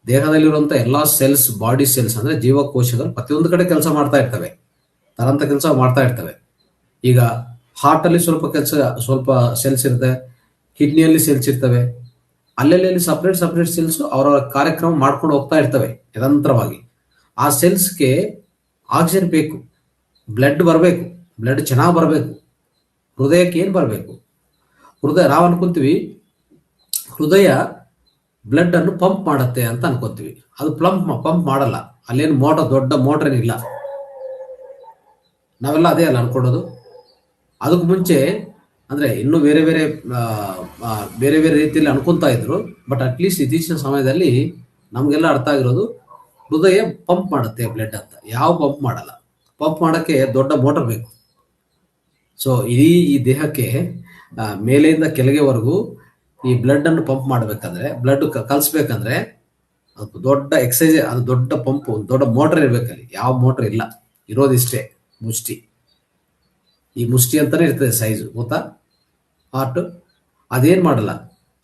ದೇಹದಲ್ಲಿರುವಂಥ ಎಲ್ಲ ಸೆಲ್ಸ್, ಬಾಡಿ ಸೆಲ್ಸ್ ಅಂದರೆ ಜೀವಕೋಶಗಳು ಪ್ರತಿಯೊಂದು ಕಡೆ ಕೆಲಸ ಮಾಡ್ತಾ ಇರ್ತವೆ, ತರಂತ ಕೆಲಸ ಮಾಡ್ತಾ ಇರ್ತವೆ. ಈಗ ಹಾರ್ಟಲ್ಲಿ ಸ್ವಲ್ಪ ಸೆಲ್ಸ್ ಇರುತ್ತೆ, ಕಿಡ್ನಿಯಲ್ಲಿ ಸೆಲ್ಸ್ ಇರ್ತವೆ, ಅಲ್ಲೆಲ್ಲಿ ಸಪ್ರೇಟ್ ಸೆಲ್ಸ್ ಅವರ ಕಾರ್ಯಕ್ರಮ ಮಾಡ್ಕೊಂಡು ಹೋಗ್ತಾ ಇರ್ತವೆ ನಿರಂತರವಾಗಿ. ಆ ಸೆಲ್ಸ್ಗೆ ಆಕ್ಸಿಜನ್ ಬೇಕು, ಬ್ಲಡ್ ಬರಬೇಕು, ಬ್ಲಡ್ ಚೆನ್ನಾಗಿ ಬರಬೇಕು. ಹೃದಯಕ್ಕೆ ಏನು ಬರಬೇಕು, ನಾವು ಅನ್ಕೊಂತೀವಿ ಹೃದಯ ಬ್ಲಡ್ ಅನ್ನು ಪಂಪ್ ಮಾಡುತ್ತೆ ಅಂತ ಅನ್ಕೊಂತೀವಿ. ಅದು ಪಂಪ್ ಮಾಡಲ್ಲ, ಅಲ್ಲೇನು ದೊಡ್ಡ ಮೋಟರ್ ಏನಿಲ್ಲ. ನಾವೆಲ್ಲ ಅದೇ ಅಲ್ಲ ಅನ್ಕೊಳ್ಳೋದು. ಅದಕ್ಕೆ ಮುಂಚೆ ಅಂದರೆ ಇನ್ನೂ ಬೇರೆ ಬೇರೆ ರೀತಿಯಲ್ಲಿ ಅನ್ಕೊಂತಾ ಇದ್ರು. ಬಟ್ ಅಟ್ಲೀಸ್ಟ್ ಇತ್ತೀಚಿನ ಸಮಯದಲ್ಲಿ ನಮಗೆಲ್ಲ ಅರ್ಥ ಆಗಿರೋದು ಹೃದಯ ಪಂಪ್ ಮಾಡುತ್ತೆ ಬ್ಲಡ್ ಅಂತ. ಯಾವ ಪಂಪ್ ಮಾಡಲ್ಲ, ಪಂಪ್ ಮಾಡೋಕ್ಕೆ ದೊಡ್ಡ ಮೋಟರ್ ಬೇಕು. ಸೊ ಇಡೀ ಈ ದೇಹಕ್ಕೆ ಮೇಲೆಯಿಂದ ಕೆಳಗೆವರೆಗೂ ಈ ಬ್ಲಡ್ ಅನ್ನು ಪಂಪ್ ಮಾಡಬೇಕಂದ್ರೆ, ಬ್ಲಡ್ ಕಲಿಸ್ಬೇಕಂದ್ರೆ ಅದು ದೊಡ್ಡ ಎಕ್ಸೈಸ್, ಅದು ದೊಡ್ಡ ಪಂಪ್, ದೊಡ್ಡ ಮೋಟರ್ ಇರ್ಬೇಕಲ್ಲಿ. ಯಾವ ಮೋಟರ್ ಇಲ್ಲ, ಇರೋದಿಷ್ಟೇ ಮುಷ್ಟಿ. ಈ ಮುಷ್ಟಿ ಅಂತಾನೆ ಇರ್ತದೆ ಸೈಜು, ಗೊತ್ತಾ ಹಾರ್ಟ್. ಅದೇನು ಮಾಡಲ್ಲ,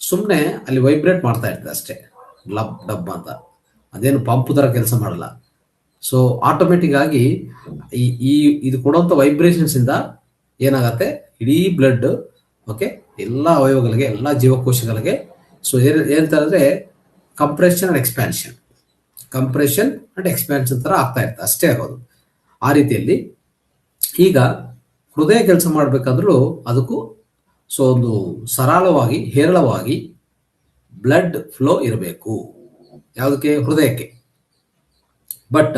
ಸುಮ್ಮನೆ ಅಲ್ಲಿ ವೈಬ್ರೇಟ್ ಮಾಡ್ತಾ ಇರ್ತದೆ ಅಷ್ಟೇ, ಡಬ್ ಅಂತ. ಅದೇನು ಪಂಪ್ ಥರ ಕೆಲಸ ಮಾಡಲ್ಲ. ಸೊ ಆಟೋಮೆಟಿಕ್ ಆಗಿ ಇದು ಕೊಡುವಂಥ ವೈಬ್ರೇಷನ್ಸ್ ಇಂದ ಏನಾಗತ್ತೆ, ಇಡೀ ಬ್ಲಡ್ ಓಕೆ ಎಲ್ಲ ಅವಯವಗಳಿಗೆ, ಎಲ್ಲ ಜೀವಕೋಶಗಳಿಗೆ. ಸೊ ಏನಂತಂದ್ರೆ ಕಂಪ್ರೆಷನ್ ಅಂಡ್ ಎಕ್ಸ್ಪ್ಯಾನ್ಷನ್ ಥರ ಆಗ್ತಾ ಇರ್ತದೆ, ಅಷ್ಟೇ ಆಗೋದು. ಆ ರೀತಿಯಲ್ಲಿ ಈಗ ಹೃದಯ ಕೆಲಸ ಮಾಡಬೇಕಾದ್ರೂ ಅದಕ್ಕೂ ಒಂದು ಸರಳವಾಗಿ, ಹೇರಳವಾಗಿ ಬ್ಲಡ್ ಫ್ಲೋ ಇರಬೇಕು. ಯಾವುದಕ್ಕೆ, ಹೃದಯಕ್ಕೆ. ಬಟ್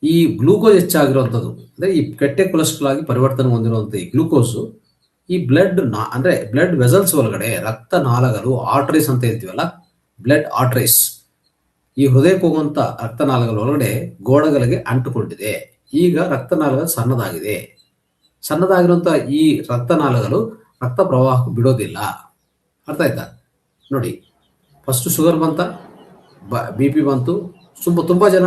ಈ ಗ್ಲೂಕೋಸ್ ಹೆಚ್ಚಾಗಿರುವಂಥದ್ದು ಅಂದರೆ ಈ ಕೆಟ್ಟ ಕೊಲೆಸ್ಟ್ರಾಲ್ ಆಗಿ ಪರಿವರ್ತನೆ ಹೊಂದಿರುವಂಥ ಈ ಗ್ಲೂಕೋಸು ಈ ಬ್ಲಡ್ ವೆಸಲ್ಸ್ ಒಳಗಡೆ, ರಕ್ತನಾಳಗಳು, ಆರ್ಟರೀಸ್ ಅಂತ ಹೇಳ್ತೀವಲ್ಲ, ಬ್ಲಡ್ ಆರ್ಟರೀಸ್, ಈ ಹೃದಯಕ್ಕೆ ಹೋಗುವಂಥ ರಕ್ತನಾಳಗಳ ಒಳಗಡೆ ಗೋಡೆಗಳಿಗೆ ಅಂಟುಕೊಂಡಿದೆ. ಈಗ ರಕ್ತನಾಳಗಳು ಸಣ್ಣದಾಗಿರುವಂಥ ಈ ರಕ್ತನಾಳಗಳು ರಕ್ತ ಪ್ರವಾಹ ಬಿಡೋದಿಲ್ಲ. ಅರ್ಥ ಆಯ್ತಾ? ನೋಡಿ, ಫಸ್ಟ್ ಶುಗರ್ ಬಂತ, BP ಬಂತು. ತುಂಬ ಜನ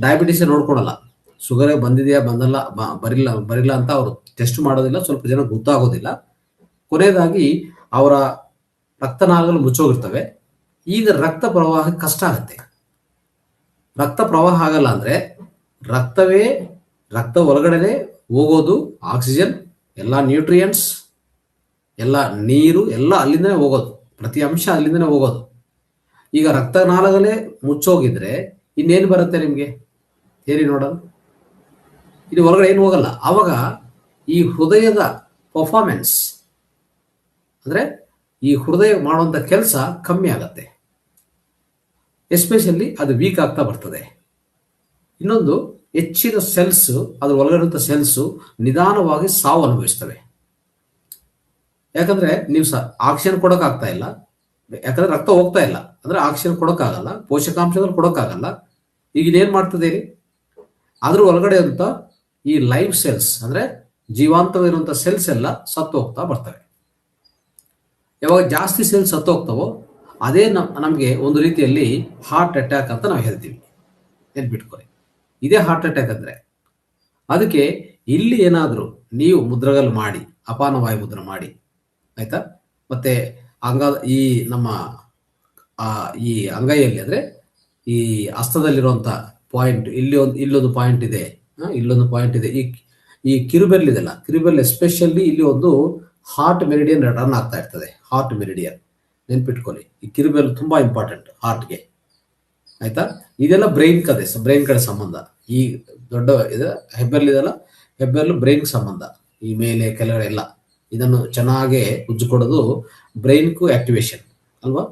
ಡಯಾಬಿಟಿಸ್ ನೋಡ್ಕೊಳಲ್ಲ, ಶುಗರೇ ಬಂದಿದೆಯಾ ಬರಿಲ್ಲ ಅಂತ ಅವರು ಟೆಸ್ಟ್ ಮಾಡೋದಿಲ್ಲ. ಸ್ವಲ್ಪ ಜನ ಗೊತ್ತಾಗೋದಿಲ್ಲ. ಕೊನೆಯದಾಗಿ ಅವರ ರಕ್ತನಾಳಗಳು ಮುಚ್ಚೋಗಿರ್ತವೆ. ಈಗ ರಕ್ತ ಪ್ರವಾಹ ಕಷ್ಟ ಆಗುತ್ತೆ. ರಕ್ತ ಪ್ರವಾಹ ಆಗಲ್ಲ ಅಂದ್ರೆ ರಕ್ತ ಒಳಗಡೆನೆ ಹೋಗೋದು, ಆಕ್ಸಿಜನ್ ಎಲ್ಲ ನ್ಯೂಟ್ರಿಯೆಂಟ್ಸ್, ಎಲ್ಲ ನೀರು ಎಲ್ಲ ಅಲ್ಲಿಂದನೇ ಹೋಗೋದು, ಪ್ರತಿ ಅಂಶ ಅಲ್ಲಿಂದನೇ ಹೋಗೋದು. ಈಗ ರಕ್ತನಾಳಗಳೇ ಮುಚ್ಚೋಗಿದ್ರೆ ಇನ್ನೇನು ಬರುತ್ತೆ ನಿಮಗೆ? ಹೇಳಿ ನೋಡೋಣ. ಇಲ್ಲಿ ಹೊರಗಡೆ ಏನು ಹೋಗಲ್ಲ. ಆವಾಗ ಈ ಹೃದಯದ ಪರ್ಫಾರ್ಮೆನ್ಸ್ ಅಂದರೆ ಈ ಹೃದಯ ಮಾಡುವಂಥ ಕೆಲಸ ಕಮ್ಮಿ ಆಗತ್ತೆ, ಎಸ್ಪೆಷಲಿ ಅದು ವೀಕ್ ಆಗ್ತಾ ಬರ್ತದೆ. ಇನ್ನೊಂದು, ಹೆಚ್ಚಿನ ಸೆಲ್ಸ್, ಅದ್ರ ಒಳಗಡೆ ಸೆಲ್ಸು ನಿಧಾನವಾಗಿ ಸಾವು ಅನುಭವಿಸ್ತವೆ. ಯಾಕಂದ್ರೆ ನೀವು ಆಕ್ಸಿಜನ್ ಕೊಡೋಕ್ಕಾಗ್ತಾ ಇಲ್ಲ, ಯಾಕಂದ್ರೆ ರಕ್ತ ಹೋಗ್ತಾ ಇಲ್ಲ, ಅಂದ್ರೆ ಆಕ್ಸಿಜನ್ ಕೊಡೋಕ್ಕಾಗಲ್ಲ, ಪೋಷಕಾಂಶಗಳು ಕೊಡೋಕ್ಕಾಗಲ್ಲ. ಈಗ ಇದೇನು ಮಾಡ್ತದೆ ರೀ, ಅದ್ರ ಒಳಗಡೆ ಅಂತ ಈ ಲೈವ್ ಸೆಲ್ಸ್ ಅಂದ್ರೆ ಜೀವಾಂತವಿರುವಂಥ ಸೆಲ್ಸ್ ಎಲ್ಲ ಸತ್ತು ಹೋಗ್ತಾ ಬರ್ತವೆ. ಯಾವಾಗ ಜಾಸ್ತಿ ಸೆಲ್ಸ್ ಸತ್ತು ಹೋಗ್ತಾವೋ ಅದೇ ನಮಗೆ ಒಂದು ರೀತಿಯಲ್ಲಿ ಹಾರ್ಟ್ ಅಟ್ಯಾಕ್ ಅಂತ ನಾವು ಹೇಳ್ತೀವಿ. ನೆನ್ಪಿಟ್ಕೊಳ್ಳಿ, ಇದೇ ಹಾರ್ಟ್ ಅಟ್ಯಾಕ್ ಅಂದರೆ. ಅದಕ್ಕೆ ಇಲ್ಲಿ ಏನಾದರೂ ನೀವು ಮುದ್ರಗಲ್ ಮಾಡಿ, ಅಪಾನ ವಾಯು ಮುದ್ರ ಮಾಡಿ, ಆಯ್ತಾ, ಮತ್ತೆ ಈ ನಮ್ಮ ಈ ಅಂಗೈಯಲ್ಲಿ ಅಂದರೆ ಈ ಹಸ್ತದಲ್ಲಿರುವಂಥ ಪಾಯಿಂಟ್, ಇಲ್ಲೊಂದು ಪಾಯಿಂಟ್ ಇದೆ, ಇಲ್ಲೊಂದು ಪಾಯಿಂಟ್ ಇದೆ. ಈ ಕಿರುಬೆರಳು ಇದೆಲ್ಲ, ಕಿರುಬೆರಳು ಎಸ್ಪೆಷಲಿ ಇಲ್ಲಿ ಒಂದು ಹಾರ್ಟ್ ಮೆರಿಡಿಯನ್ ರನ್ ಆಗ್ತಾ ಇರ್ತದೆ. ಹಾರ್ಟ್ ಮೆರಿಡಿಯನ್ ನೆನ್ಪಿಟ್ಕೊಳ್ಳಿ, ಈ ಕಿರುಬೆರಳು ತುಂಬಾ ಇಂಪಾರ್ಟೆಂಟ್ ಹಾರ್ಟ್ಗೆ, ಆಯ್ತಾ. ಇದೆಲ್ಲ ಬ್ರೈನ್ ಕಡೆ ಸಂಬಂಧ. ಈ ದೊಡ್ಡ ಇದು ಹೆಬ್ಬೆರಳು ಇದೆಲ್ಲ, ಹೆಬ್ಬೆರಳು ಬ್ರೈನ್ಗೆ ಸಂಬಂಧ. ಈ ಮೇಲೆ ಕೆಳಗಡೆ ಎಲ್ಲ ಇದನ್ನು ಚೆನ್ನಾಗಿ ಉಜ್ಜಿಕೊಡೋದು ಬ್ರೈನ್ಗೂ ಆಕ್ಟಿವೇಶನ್ ಅಲ್ವಾ.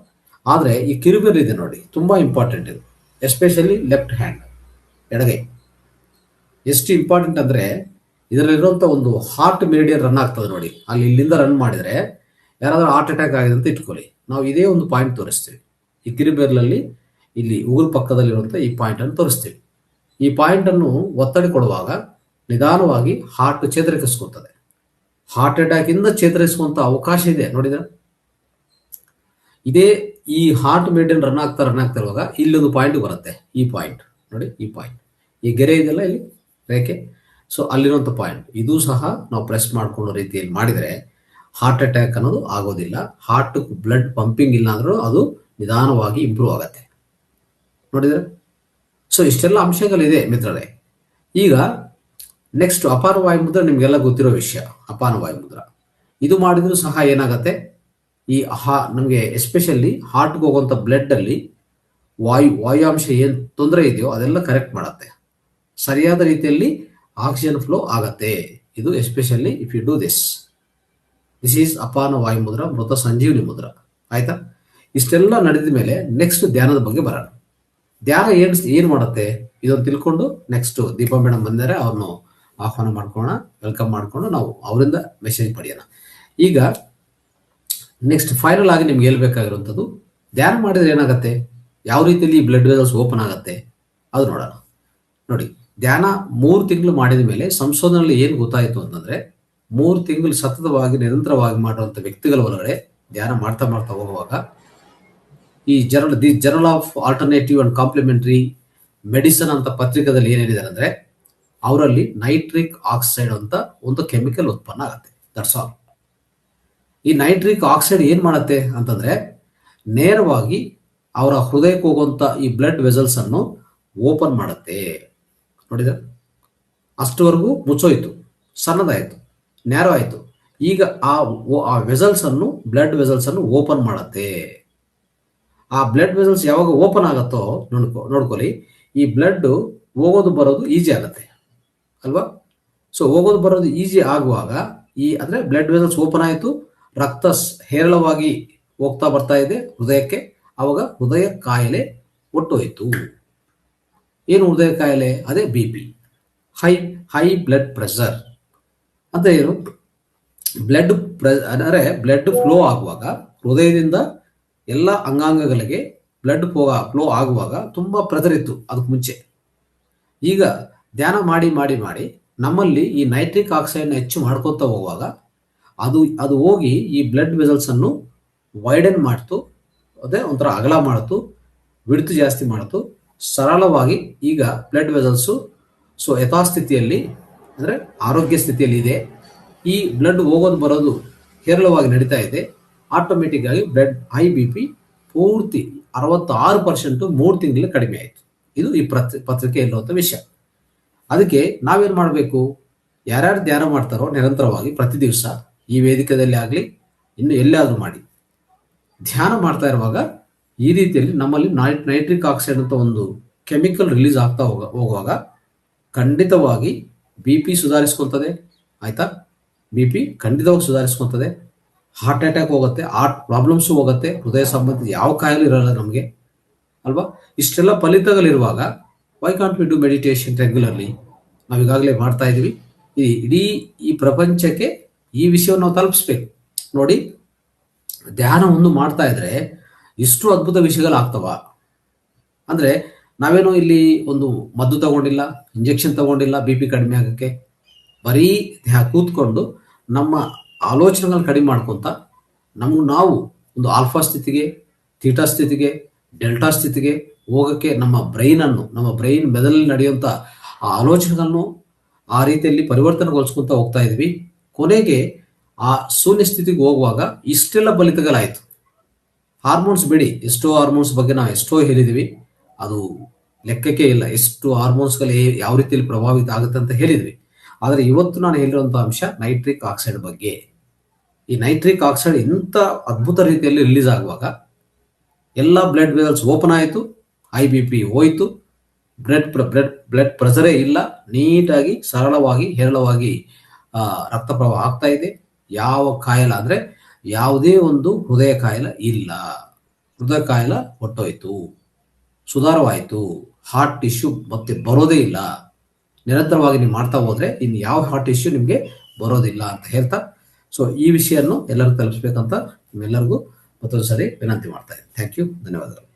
ಆದರೆ ಈ ಕಿರುಬೆರಳು ಇದೆ ನೋಡಿ, ತುಂಬಾ ಇಂಪಾರ್ಟೆಂಟ್ ಇದು, ಎಸ್ಪೆಷಲಿ ಲೆಫ್ಟ್ ಹ್ಯಾಂಡ್, ಎಡಗೈ. ಎಷ್ಟು ಇಂಪಾರ್ಟೆಂಟ್ ಅಂದರೆ ಇದರಲ್ಲಿರುವಂಥ ಒಂದು ಹಾರ್ಟ್ ಮೆರಿಡಿಯನ್ ರನ್ ಆಗ್ತದೆ ನೋಡಿ, ಇಲ್ಲಿಂದ ರನ್ ಮಾಡಿದರೆ ಯಾರಾದರೂ ಹಾರ್ಟ್ ಅಟ್ಯಾಕ್ ಆಗಿದೆ ಅಂತ ಇಟ್ಕೊಳ್ಳಿ, ನಾವು ಇದೇ ಒಂದು ಪಾಯಿಂಟ್ ತೋರಿಸ್ತೀವಿ. ಈ ಕಿರುಬೆರಳಲ್ಲಿ ಇಲ್ಲಿ ಉಗುರು ಪಕ್ಕದಲ್ಲಿರುವಂಥ ಈ ಪಾಯಿಂಟನ್ನು ತೋರಿಸ್ತೀವಿ. ಈ ಪಾಯಿಂಟನ್ನು ಒತ್ತಡ ಕೊಡುವಾಗ ನಿಧಾನವಾಗಿ ಹಾರ್ಟ್ ಚೇತರಿಸಿಕೊಳ್ತದೆ. ಹಾರ್ಟ್ ಅಟ್ಯಾಕಿಂದ ಚೇತರಿಸುವಂಥ ಅವಕಾಶ ಇದೆ ನೋಡಿದ್ರೆ. ಇದೇ ಈ ಹಾರ್ಟ್ ಮೆರಿಡಿಯನ್ ರನ್ ಆಗ್ತಾ ಇರುವಾಗ ಇಲ್ಲೊಂದು ಪಾಯಿಂಟ್ ಬರುತ್ತೆ, ಈ ಪಾಯಿಂಟ್ ನೋಡಿ, ಈ ಪಾಯಿಂಟ್, ಈ ಗೆರೆ ಇದೆಲ್ಲ ಇಲ್ಲಿ ರೇಖೆ, ಸೊ ಅಲ್ಲಿರುವಂಥ ಪಾಯಿಂಟ್, ಇದು ಸಹ ನಾವು ಪ್ರೆಸ್ ಮಾಡಿಕೊಳ್ಳೋ ರೀತಿಯಲ್ಲಿ ಮಾಡಿದರೆ ಹಾರ್ಟ್ ಅಟ್ಯಾಕ್ ಅನ್ನೋದು ಆಗೋದಿಲ್ಲ. ಹಾರ್ಟ್ ಬ್ಲಡ್ ಪಂಪಿಂಗ್ ಇಲ್ಲ ಅಂದ್ರೂ ಅದು ನಿಧಾನವಾಗಿ ಇಂಪ್ರೂವ್ ಆಗುತ್ತೆ ನೋಡಿದ್ರೆ. ಸೊ ಇಷ್ಟೆಲ್ಲ ಅಂಶಗಳಿದೆ ಮಿತ್ರರೇ. ಈಗ ನೆಕ್ಸ್ಟ್ ಅಪಾನ ವಾಯು ಮುದ್ರ, ನಿಮಗೆಲ್ಲ ಗೊತ್ತಿರೋ ವಿಷಯ. ಅಪಾನ ವಾಯು ಮುದ್ರ ಇದು ಮಾಡಿದ್ರು ಸಹ ಏನಾಗುತ್ತೆ, ಈ ನಮಗೆ ಎಸ್ಪೆಷಲಿ ಹಾರ್ಟ್ಗೆ ಹೋಗುವಂಥ ಬ್ಲಡ್ ಅಲ್ಲಿ ವಾಯುಂಶ ಏನು ತೊಂದರೆ ಇದೆಯೋ ಅದೆಲ್ಲ ಕರೆಕ್ಟ್ ಮಾಡುತ್ತೆ, ಸರಿಯಾದ ರೀತಿಯಲ್ಲಿ ಆಕ್ಸಿಜನ್ ಫ್ಲೋ ಆಗತ್ತೆ. ಇದು especially if you do this is Apana Vayu ಮುದ್ರ, ಮೃತ ಸಂಜೀವನಿ ಮುದ್ರ, ಆಯ್ತಾ. ಇಷ್ಟೆಲ್ಲ ನಡೆದ ಮೇಲೆ ನೆಕ್ಸ್ಟ್ ಧ್ಯಾನದ ಬಗ್ಗೆ ಬರೋಣ. ಧ್ಯಾನ ಏನು ಮಾಡುತ್ತೆ ಇದನ್ನು ತಿಳ್ಕೊಂಡು ನೆಕ್ಸ್ಟ್ ದೀಪಾ ಮೇಡಮ್ ಬಂದರೆ ಅವ್ರನ್ನು ಆಹ್ವಾನ ಮಾಡ್ಕೊಳ್ಳೋಣ, ವೆಲ್ಕಮ್ ಮಾಡ್ಕೊಂಡು ನಾವು ಅವರಿಂದ ಮೆಸೇಜ್ ಪಡೆಯೋಣ. ಈಗ ನೆಕ್ಸ್ಟ್ ಫೈನಲ್ ಆಗಿ ನಿಮ್ಗೆ ಹೇಳ್ಬೇಕಾಗಿರುವಂಥದ್ದು, ಧ್ಯಾನ ಮಾಡಿದ್ರೆ ಏನಾಗುತ್ತೆ, ಯಾವ ರೀತಿಯಲ್ಲಿ ಬ್ಲಡ್ ವೆಸಲ್ಸ್ ಓಪನ್ ಆಗುತ್ತೆ ಅದು ನೋಡೋಣ. ನೋಡಿ, ಧ್ಯಾನ 3 ತಿಂಗಳು ಮಾಡಿದ ಮೇಲೆ ಸಂಶೋಧನೆಯಲ್ಲಿ ಏನು ಗೊತ್ತಾಯಿತು ಅಂತಂದ್ರೆ, 3 ತಿಂಗಳು ಸತತವಾಗಿ ನಿರಂತರವಾಗಿ ಮಾಡುವಂಥ ವ್ಯಕ್ತಿಗಳ ಒಳಗಡೆ ಧ್ಯಾನ ಮಾಡ್ತಾ ಹೋಗುವಾಗ ಈ journal of alternative and complementary medicine ಅಂತ ಪತ್ರಿಕೆದಲ್ಲಿ ಏನ್ ಹೇಳಿದ್ದಾರೆ ಅಂದ್ರೆ, ಅವರಲ್ಲಿ ನೈಟ್ರಿಕ್ ಆಕ್ಸೈಡ್ ಅಂತ ಒಂದು ಕೆಮಿಕಲ್ ಉತ್ಪನ್ನ ಆಗುತ್ತೆ. That's all. ಈ ನೈಟ್ರಿಕ್ ಆಕ್ಸೈಡ್ ಏನ್ ಮಾಡುತ್ತೆ ಅಂತಂದ್ರೆ, ನೇರವಾಗಿ ಅವರ ಹೃದಯಕ್ಕೆ ಹೋಗುವಂತ ಈ ಬ್ಲಡ್ ವೆಸಲ್ಸ್ ಅನ್ನು ಓಪನ್ ಮಾಡುತ್ತೆ. ನೋಡಿದ್ರೆ ಅಷ್ಟುವರೆಗೂ ಮುಚ್ಚೋಯ್ತು, ಸಣ್ಣದಾಯ್ತು, ನ್ಯಾರೋ ಆಯ್ತು. ಈಗ ಆ ವೆಸಲ್ಸ್ ಅನ್ನು, ಬ್ಲಡ್ ವೆಸಲ್ಸ್ ಅನ್ನು ಓಪನ್ ಮಾಡುತ್ತೆ. ಆ ಬ್ಲಡ್ ವೆಸಲ್ಸ್ ಯಾವಾಗ ಓಪನ್ ಆಗುತ್ತೋ ನೋಡ್ಕೊಳ್ಳಿ, ಈ ಬ್ಲಡ್ ಹೋಗೋದು ಬರೋದು ಈಜಿ ಆಗುತ್ತೆ ಅಲ್ವಾ. ಸೊ ಹೋಗೋದು ಬರೋದು ಈಜಿ ಆಗುವಾಗ ಅಂದ್ರೆ ಬ್ಲಡ್ ವೆಸಲ್ಸ್ ಓಪನ್ ಆಯಿತು, ರಕ್ತ ಹೇರಳವಾಗಿ ಹೋಗ್ತಾ ಬರ್ತಾ ಇದೆ ಹೃದಯಕ್ಕೆ. ಅವಾಗ ಹೃದಯ ಕಾಯಿಲೆ ಒಟ್ಟೋಯ್ತು. ಏನು ಹೃದಯ ಕಾಯಿಲೆ? ಅದೇ BP, ಹೈ ಬ್ಲಡ್ ಪ್ರೆಷರ್ ಅಂತ. ಏನು ಬ್ಲಡ್ ಫ್ಲೋ ಆಗುವಾಗ ಹೃದಯದಿಂದ ಎಲ್ಲ ಅಂಗಾಂಗಗಳಿಗೆ ಬ್ಲಡ್ ಫ್ಲೋ ಆಗುವಾಗ ತುಂಬಾ ಪ್ರೆಷರ್ ಇತ್ತು ಅದಕ್ಕೆ ಮುಂಚೆ. ಈಗ ಧ್ಯಾನ ಮಾಡಿ ನಮ್ಮಲ್ಲಿ ಈ ನೈಟ್ರಿಕ್ ಆಕ್ಸೈಡ್ನ ಹೆಚ್ಚು ಮಾಡ್ಕೊತಾ ಹೋಗುವಾಗ ಅದು ಹೋಗಿ ಈ ಬ್ಲಡ್ ವೆಸಲ್ಸ್ ಅನ್ನು ವೈಡನ್ ಮಾಡ್ತು, ಅದೇ ಒಂಥರ ಅಗಲ ಮಾಡ್ತು, ವಿಡ್ತ್ ಜಾಸ್ತಿ ಮಾಡ್ತು, ಸರಳವಾಗಿ ಈಗ ಬ್ಲಡ್ ವೆಸಲ್ಸು ಯಥಾಸ್ಥಿತಿಯಲ್ಲಿ ಅಂದರೆ ಆರೋಗ್ಯ ಸ್ಥಿತಿಯಲ್ಲಿ ಇದೆ. ಈ ಬ್ಲಡ್ ಹೋಗೋದು ಬರೋದು ಹೇರಳವಾಗಿ ನಡೀತಾ ಇದೆ. ಆಟೋಮೆಟಿಕ್ ಆಗಿ ಬ್ಲಡ್ BP ಪೂರ್ತಿ 66% 3 ತಿಂಗಳು ಕಡಿಮೆ ಆಯಿತು. ಇದು ಈ ಪತ್ರಿಕೆ ಇರುವಂಥ ವಿಷಯ. ಅದಕ್ಕೆ ನಾವೇನು ಮಾಡಬೇಕು, ಯಾರ್ಯಾರು ಧ್ಯಾನ ಮಾಡ್ತಾರೋ ನಿರಂತರವಾಗಿ ಪ್ರತಿ ದಿವಸ ಈ ವೇದಿಕೆಯಲ್ಲಿ ಆಗಲಿ ಇನ್ನು ಎಲ್ಲಾದರೂ ಮಾಡಿ ಧ್ಯಾನ ಮಾಡ್ತಾ ಇರುವಾಗ ಈ ರೀತಿಯಲ್ಲಿ ನಮ್ಮಲ್ಲಿ ನೈಟ್ರಿಕ್ ಆಕ್ಸೈಡ್ ಅಂತ ಒಂದು ಕೆಮಿಕಲ್ ರಿಲೀಸ್ ಆಗ್ತಾ ಹೋಗುವಾಗ ಖಂಡಿತವಾಗಿ ಬಿ ಪಿ ಸುಧಾರಿಸ್ಕೊಳ್ತದೆ. ಆಯ್ತಾ? ಬಿ ಪಿ ಖಂಡಿತವಾಗಿ ಸುಧಾರಿಸ್ಕೊಳ್ತದೆ. ಹಾರ್ಟ್ ಅಟ್ಯಾಕ್ ಹೋಗುತ್ತೆ, ಹಾರ್ಟ್ ಪ್ರಾಬ್ಲಮ್ಸು ಹೋಗುತ್ತೆ, ಹೃದಯ ಸಂಬಂಧಿತ ಯಾವ ಕಾಯಿಲೆ ಇರಲ್ಲ ನಮಗೆ ಅಲ್ವಾ? ಇಷ್ಟೆಲ್ಲ ಫಲಿತಗಳಿರುವಾಗ why can't we do meditation regularly? ನಾವು ಈಗಾಗಲೇ ಮಾಡ್ತಾ ಇದ್ದೀವಿ. ಇಡೀ ಈ ಪ್ರಪಂಚಕ್ಕೆ ಈ ವಿಷಯವನ್ನು ನಾವು ತಲುಪಿಸ್ಬೇಕು. ನೋಡಿ, ಧ್ಯಾನ ಒಂದು ಮಾಡ್ತಾ ಇದ್ರೆ ಇಷ್ಟು ಅದ್ಭುತ ವಿಷಯಗಳಾಗ್ತವ. ಅಂದರೆ ನಾವೇನೋ ಇಲ್ಲಿ ಒಂದು ಮದ್ದು ತಗೊಂಡಿಲ್ಲ, ಇಂಜೆಕ್ಷನ್ ತಗೊಂಡಿಲ್ಲ ಬಿ ಪಿ ಕಡಿಮೆ ಆಗೋಕ್ಕೆ. ಬರೀ ಕೂತ್ಕೊಂಡು ನಮ್ಮ ಆಲೋಚನೆಗಳನ್ನ ಕಡಿಮೆ ಮಾಡ್ಕೊತ ನಾವು ಒಂದು ಆಲ್ಫಾ ಸ್ಥಿತಿಗೆ, ಥೀಟಾ ಸ್ಥಿತಿಗೆ, ಡೆಲ್ಟಾ ಸ್ಥಿತಿಗೆ ಹೋಗೋಕ್ಕೆ ನಮ್ಮ ಬ್ರೈನ್ ಮೆದುಳಲ್ಲಿ ನಡೆಯುವಂಥ ಆ ಆಲೋಚನೆಗಳನ್ನು ಆ ರೀತಿಯಲ್ಲಿ ಪರಿವರ್ತನೆಗೊಳಿಸ್ಕೊತ ಹೋಗ್ತಾ ಇದ್ವಿ. ಕೊನೆಗೆ ಆ ಶೂನ್ಯ ಸ್ಥಿತಿಗೆ ಹೋಗುವಾಗ ಇಷ್ಟೆಲ್ಲ ಫಲಿತಗಳಾಯಿತು. ಹಾರ್ಮೋನ್ಸ್ ಬಿಡಿ, ಎಷ್ಟೋ ಹಾರ್ಮೋನ್ಸ್ ಬಗ್ಗೆ ನಾವು ಎಷ್ಟೋ ಹೇಳಿದ್ವಿ, ಅದು ಲೆಕ್ಕಕ್ಕೆ ಇಲ್ಲ. ಎಷ್ಟು ಹಾರ್ಮೋನ್ಸ್ಗಳು ಯಾವ ರೀತಿಯಲ್ಲಿ ಪ್ರಭಾವಿತ ಆಗುತ್ತೆ ಅಂತ ಹೇಳಿದ್ವಿ. ಆದರೆ ಇವತ್ತು ನಾನು ಹೇಳಿರುವಂಥ ಅಂಶ ನೈಟ್ರಿಕ್ ಆಕ್ಸೈಡ್ ಬಗ್ಗೆ. ಈ ನೈಟ್ರಿಕ್ ಆಕ್ಸೈಡ್ ಇಂಥ ಅದ್ಭುತ ರೀತಿಯಲ್ಲಿ ರಿಲೀಸ್ ಆಗುವಾಗ ಎಲ್ಲ ಬ್ಲಡ್ ವೆಸಲ್ಸ್ ಓಪನ್ ಆಯಿತು, ಐ ಬಿ ಪಿ ಹೋಯಿತು, ಬ್ಲಡ್ ಪ್ರೆಷರೇ ಇಲ್ಲ, ನೀಟಾಗಿ ಸರಳವಾಗಿ ಹೇರಳವಾಗಿ ರಕ್ತ ಪ್ರವಾಹ ಆಗ್ತಾ ಇದೆ. ಯಾವ ಕಾಯಿಲೆ ಅಂದರೆ ಯಾವುದೇ ಒಂದು ಹೃದಯ ಕಾಯಿಲೆ ಇಲ್ಲ. ಹೃದಯ ಕಾಯಿಲೆ ಹೊಟ್ಟೋಯ್ತು, ಸುಧಾರವಾಯಿತು. ಹಾರ್ಟ್ ಇಶ್ಯೂ ಮತ್ತೆ ಬರೋದೇ ಇಲ್ಲ. ನಿರಂತರವಾಗಿ ನೀವು ಮಾಡ್ತಾ ಹೋದ್ರೆ ಇನ್ನು ಯಾವ ಹಾರ್ಟ್ ಇಶ್ಯೂ ನಿಮಗೆ ಬರೋದಿಲ್ಲ ಅಂತ ಹೇಳ್ತಾ, ಸೊ ಈ ವಿಷಯನ್ನು ಎಲ್ಲರಿಗೂ ತಲುಪಿಸ್ಬೇಕಂತ ನಿಮ್ಮೆಲ್ಲರಿಗೂ ಮತ್ತೊಂದು ಸರಿ ವಿನಂತಿ ಮಾಡ್ತಾ ಇದ್ದೀನಿ. ಥ್ಯಾಂಕ್ ಯು, ಧನ್ಯವಾದಗಳು.